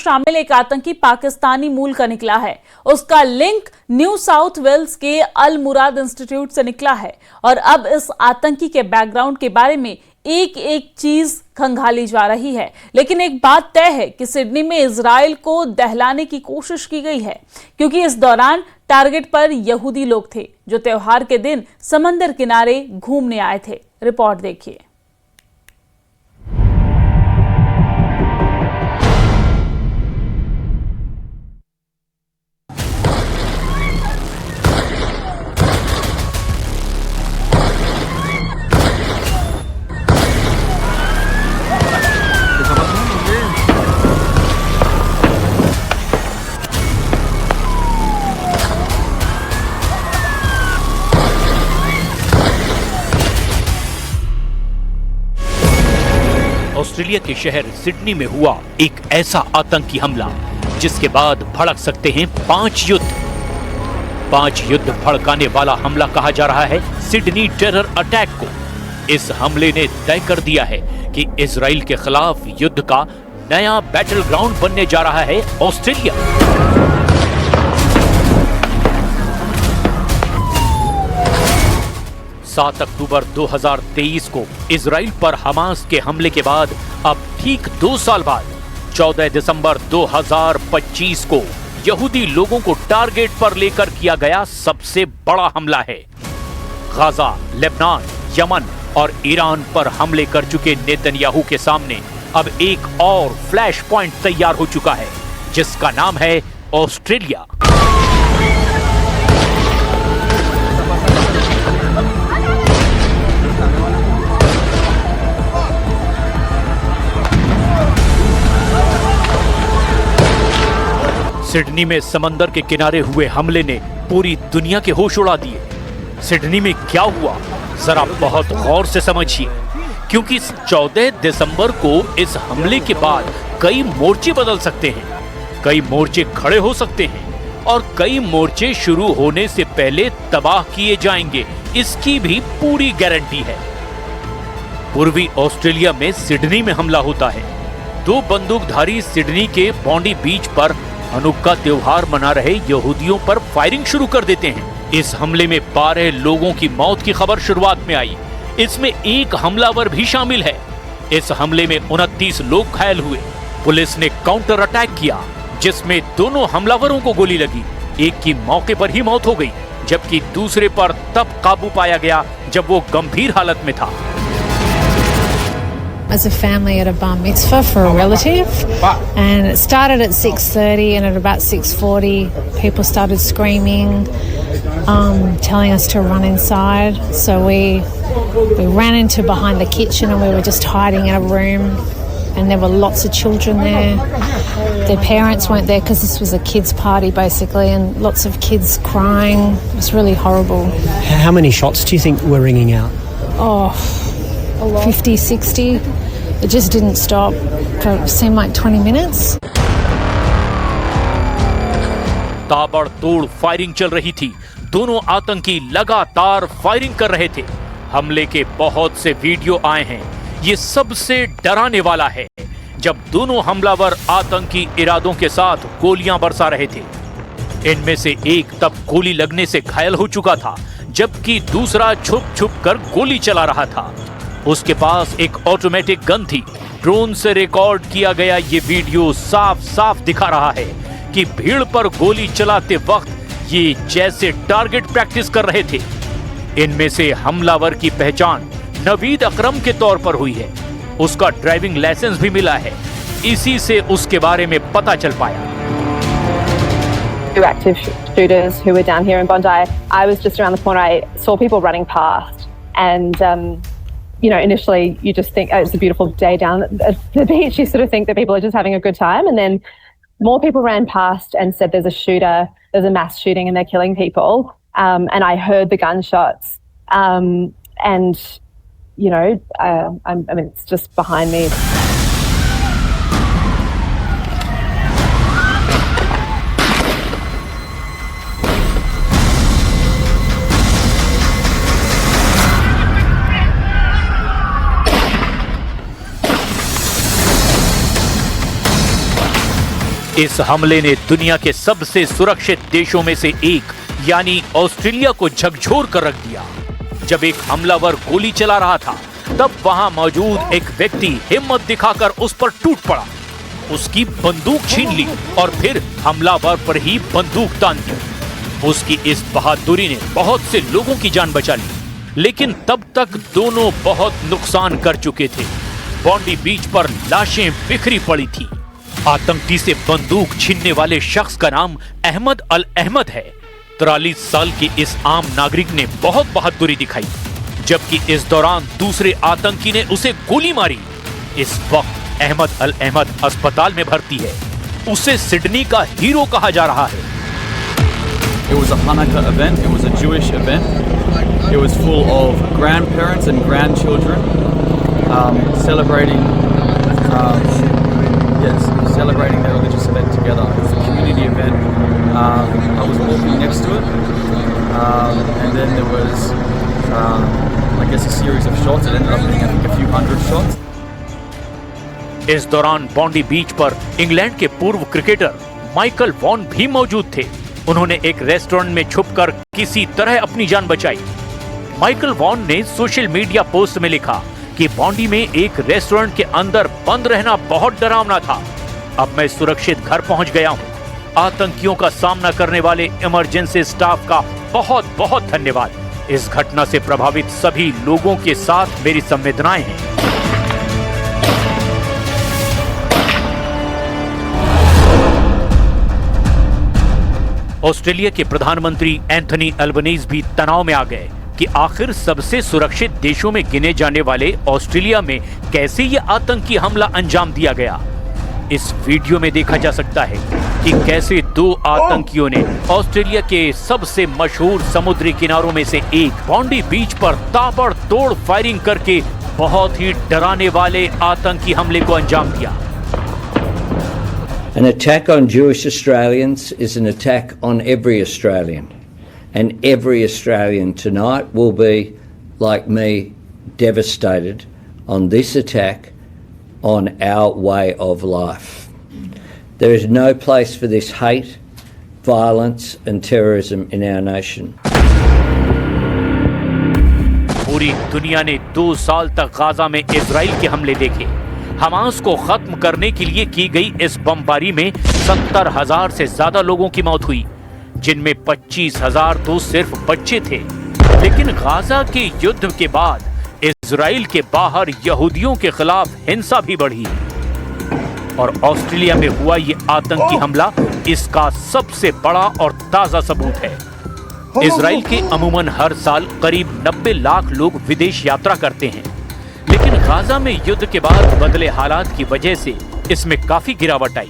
शामिल एक आतंकी पाकिस्तानी मूल का निकला है। उसका लिंक न्यू साउथ वेल्स के अल मुराद इंस्टीट्यूट से निकला है और अब इस आतंकी के बैकग्राउंड के बारे में एक एक चीज खंगाली जा रही है। लेकिन एक बात तय है कि सिडनी में इजराइल को दहलाने की कोशिश की गई है, क्योंकि इस दौरान टारगेट पर यहूदी लोग थे जो त्योहार के दिन समंदर किनारे घूमने आए थे। रिपोर्ट देखिए। ऑस्ट्रेलिया के शहर सिडनी में हुआ एक ऐसा आतंकी हमला जिसके बाद भड़क सकते हैं 5 युद्ध। 5 युद्ध भड़काने वाला हमला कहा जा रहा है सिडनी टेरर अटैक को। इस हमले ने तय कर दिया है कि इजराइल के खिलाफ युद्ध का नया बैटल ग्राउंड बनने जा रहा है ऑस्ट्रेलिया। सात अक्टूबर 2023 को इजराइल पर हमास के हमले के बाद अब ठीक 2 साल बाद 14 दिसंबर 2025 को यहूदी लोगों को टारगेट पर लेकर किया गया सबसे बड़ा हमला है। गाजा, लेबनान, यमन और ईरान पर हमले कर चुके नेतन्याहू के सामने अब एक और फ्लैश पॉइंट तैयार हो चुका है, जिसका नाम है ऑस्ट्रेलिया। सिडनी में समंदर के किनारे हुए हमले ने पूरी दुनिया के होश उड़ा दिए। सिडनी में क्या हुआ, जरा बहुत गौर से समझिए, क्योंकि 14 दिसंबर को इस हमले के बाद कई मोर्चे बदल सकते हैं, कई मोर्चे खड़े हो सकते हैं और कई मोर्चे शुरू होने से पहले तबाह किए जाएंगे, इसकी भी पूरी गारंटी है। पूर्वी ऑस्ट्रेलिया में सिडनी में हमला होता है। 2 बंदूकधारी सिडनी के बॉन्डी बीच पर हनुक्का त्योहार मना रहे यहूदियों पर फायरिंग शुरू कर देते हैं। इस हमले में 12 लोगों की मौत की खबर शुरुआत में आई। इसमें एक हमलावर भी शामिल है। इस हमले में 29 लोग घायल हुए। पुलिस ने काउंटर अटैक किया, जिसमें दोनों हमलावरों को गोली लगी। एक की मौके पर ही मौत हो गई, जबकि दूसरे पर तब काबू पाया गया जब वो गंभीर हालत में था। As a family at a bar mitzvah for a relative, and it started at 6:30, and at about 6:40 people started screaming, telling us to run inside. So we ran into behind the kitchen and we were just hiding in a room, and there were lots of children there. Their parents weren't there because this was a kids party basically, and lots of kids crying. It was really horrible. How many shots do you think were ringing out? Oh, 50, 60. It just didn't stop for it seemed like 20 minutes. ताबड़तोड़ firing चल रही थी। दोनों आतंकी लगातार firing कर रहे थे। हमले के बहुत से वीडियो आए हैं। ये सबसे डराने वाला है जब दोनों हमलावर आतंकी इरादों के साथ गोलियां बरसा रहे थे। इनमें से एक तब गोली लगने से घायल हो चुका था, जबकि दूसरा छुप छुप कर गोली चला रहा था। उसके पास एक ऑटोमेटिक गन थी। ड्रोन से रिकॉर्ड किया गया ये वीडियो साफ साफ दिखा रहा है कि भीड़ पर गोली चलाते वक्त ये जैसे टारगेट प्रैक्टिस कर रहे थे। इनमें से हमलावर की पहचान नवीद अकरम के तौर पर हुई है। उसका ड्राइविंग लाइसेंस भी मिला है। इसी से उसके बारे में पता चल पाया। Two active shooters who were down here in Bondi. I was just around the corner. I saw people running past, and you know, initially you just think, oh, it's a beautiful day down at the beach. You sort of think that people are just having a good time, and then more people ran past and said there's a shooter, there's a mass shooting, and they're killing people. And I heard the gunshots, and you know, I mean, it's just behind me. इस हमले ने दुनिया के सबसे सुरक्षित देशों में से एक यानी ऑस्ट्रेलिया को झकझोर कर रख दिया। जब एक हमलावर गोली चला रहा था तब वहां मौजूद एक व्यक्ति हिम्मत दिखाकर उस पर टूट पड़ा, उसकी बंदूक छीन ली और फिर हमलावर पर ही बंदूक तान दी। उसकी इस बहादुरी ने बहुत से लोगों की जान बचा ली, लेकिन तब तक दोनों बहुत नुकसान कर चुके थे। बॉन्डी बीच पर लाशें बिखरी पड़ी थी। आतंकी से बंदूक छीनने वाले शख्स का नाम अहमद अल अहमद है। 43 साल के इस आम नागरिक ने बहुत बहादुरी दिखाई, जबकि इस दौरान दूसरे आतंकी ने उसे गोली मारी। इस वक्त अहमद अल अहमद अस्पताल में भर्ती है। उसे सिडनी का हीरो कहा जा रहा है। It was a Hanukkah event. It was a Jewish event. It was full of grandparents and grandchildren celebrating their religious event together. It was a community event. I was walking next to it, and then there was, I guess, a series of shots. It ended up being, I think, a few hundred shots. इस दौरान बॉन्डी बीच पर England के पूर्व cricketer Michael Vaughan भी मौजूद थे। उन्होंने एक रेस्टोरेंट में छुपकर किसी तरह अपनी जान बचाई। माइकल वॉन ने सोशल मीडिया पोस्ट में लिखा कि बॉन्डी में एक रेस्टोरेंट के अंदर बंद रहना बहुत डरावना था। अब मैं सुरक्षित घर पहुंच गया हूं। आतंकियों का सामना करने वाले इमरजेंसी स्टाफ का बहुत बहुत धन्यवाद। इस घटना से प्रभावित सभी लोगों के साथ मेरी संवेदनाएं हैं। ऑस्ट्रेलिया के प्रधानमंत्री एंथनी अल्बनीज भी तनाव में आ गए कि आखिर सबसे सुरक्षित देशों में गिने जाने वाले ऑस्ट्रेलिया में कैसे ये आतंकी हमला अंजाम दिया गया। इस वीडियो में देखा जा सकता है कि कैसे दो आतंकियों ने ऑस्ट्रेलिया के सबसे मशहूर समुद्री किनारों में से एक बॉन्डी बीच पर ताबड़तोड़ फायरिंग करके बहुत ही डराने वाले आतंकी हमले को अंजाम दिया। An attack on Jewish Australians is an attack on every Australian, and every Australian tonight will be, like me, devastated on this attack on our way of life. There is no place for this hate, violence and terrorism in our nation. पूरी दुनिया ने 2 साल तक Gaza में Israel के हमले देखे। Hamas को खत्म करने के लिए की गई इस बमबारी में 70,000 से ज्यादा लोगों की मौत हुई, जिनमें 25,000 तो सिर्फ बच्चे थे। लेकिन गाजा के युद्ध के बाद इजराइल के बाहर यहूदियों के खिलाफ हिंसा भी बढ़ी और ऑस्ट्रेलिया में हुआ ये आतंकी हमला इसका सबसे बड़ा और ताजा सबूत है। इजराइल के अमूमन हर साल करीब 90 लाख लोग विदेश यात्रा करते हैं, लेकिन गाजा में युद्ध के बाद बदले हालात की वजह से इसमें काफी गिरावट आई।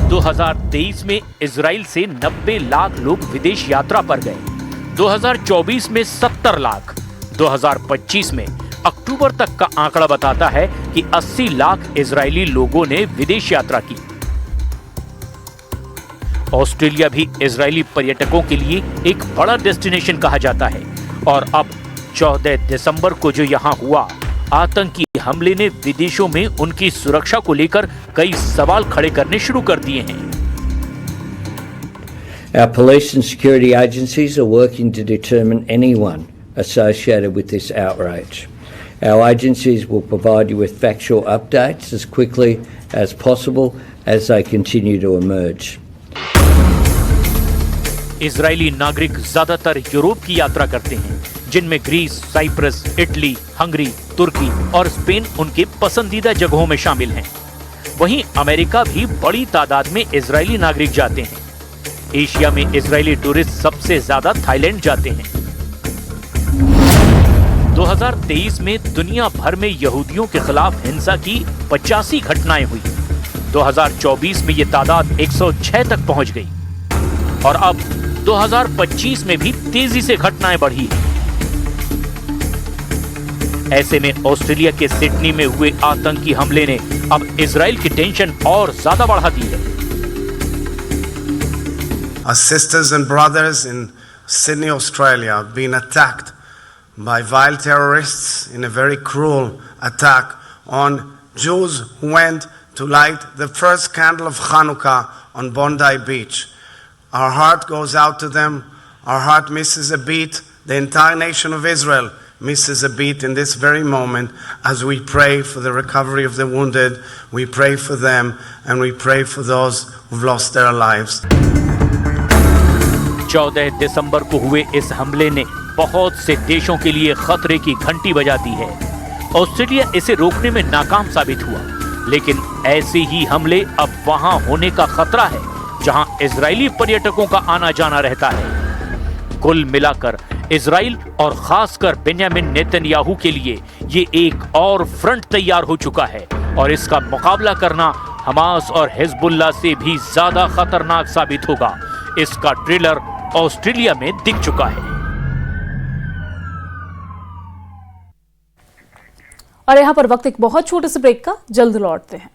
2023 में इजराइल से 90 लाख लोग विदेश यात्रा पर गए, 2024 में 70 लाख, 2025 में अक्टूबर तक का आंकड़ा बताता है कि 80 लाख इजरायली लोगों ने विदेश यात्रा की। ऑस्ट्रेलिया भी इजरायली पर्यटकों के लिए एक बड़ा डेस्टिनेशन कहा जाता है और अब 14 दिसंबर को जो यहां हुआ आतंकी हमले ने विदेशों में उनकी सुरक्षा को लेकर कई सवाल खड़े करने शुरू कर दिए हैं। Our police and security agencies are working to determine anyone associated with this outrage. Our agencies will provide you with factual updates as quickly as possible as they continue to emerge. Israeli नागरिक ज्यादातर Europe की यात्रा करते हैं, जिनमें Greece, Cyprus, Italy, Hungary, तुर्की और Spain उनके पसंदीदा जगहों में शामिल हैं। वहीं अमेरिका भी बड़ी तादाद में इजरायली नागरिक जाते हैं। एशिया में इजरायली टूरिस्ट सबसे ज्यादा थाईलैंड जाते हैं। 2023 में दुनिया भर में यहूदियों के खिलाफ हिंसा की 85 घटनाएं हुई। 2024 में ये तादाद 106 तक पहुंच गई और अब 2025 में भी तेजी से घटनाएं बढ़ी। ऐसे में ऑस्ट्रेलिया के सिडनी में हुए आतंकी हमले ने अब इजराइल की टेंशन और ज्यादा बढ़ा दी है। Our sisters and brothers in Sydney, Australia have been attacked by vile terrorists in a very cruel attack on Jews who went to light the first candle of Hanukkah on Bondi Beach. Our heart goes out to them. Our heart misses a beat. The entire nation of Israel misses a beat in this very moment as we pray for the recovery of the wounded. We pray for them and we pray for those who've lost their lives. 14 दिसंबर को हुए इस हमले ने बहुत से देशों के लिए खतरे की घंटी बजा दी है। ऑस्ट्रेलिया इसे रोकने में नाकाम साबित हुआ, लेकिन ऐसे ही हमले अब वहां होने का खतरा है जहां इजरायली पर्यटकों का आना जाना रहता है। कुल मिलाकर इजराइल और खासकर बेंजामिन नेतन्याहू के लिए ये एक और फ्रंट तैयार हो चुका है और इसका मुकाबला करना हमास और हिजबुल्लाह से भी ज्यादा खतरनाक साबित होगा। इसका ट्रेलर ऑस्ट्रेलिया में दिख चुका है। और यहां पर वक्त एक बहुत छोटे से ब्रेक का, जल्द लौटते हैं।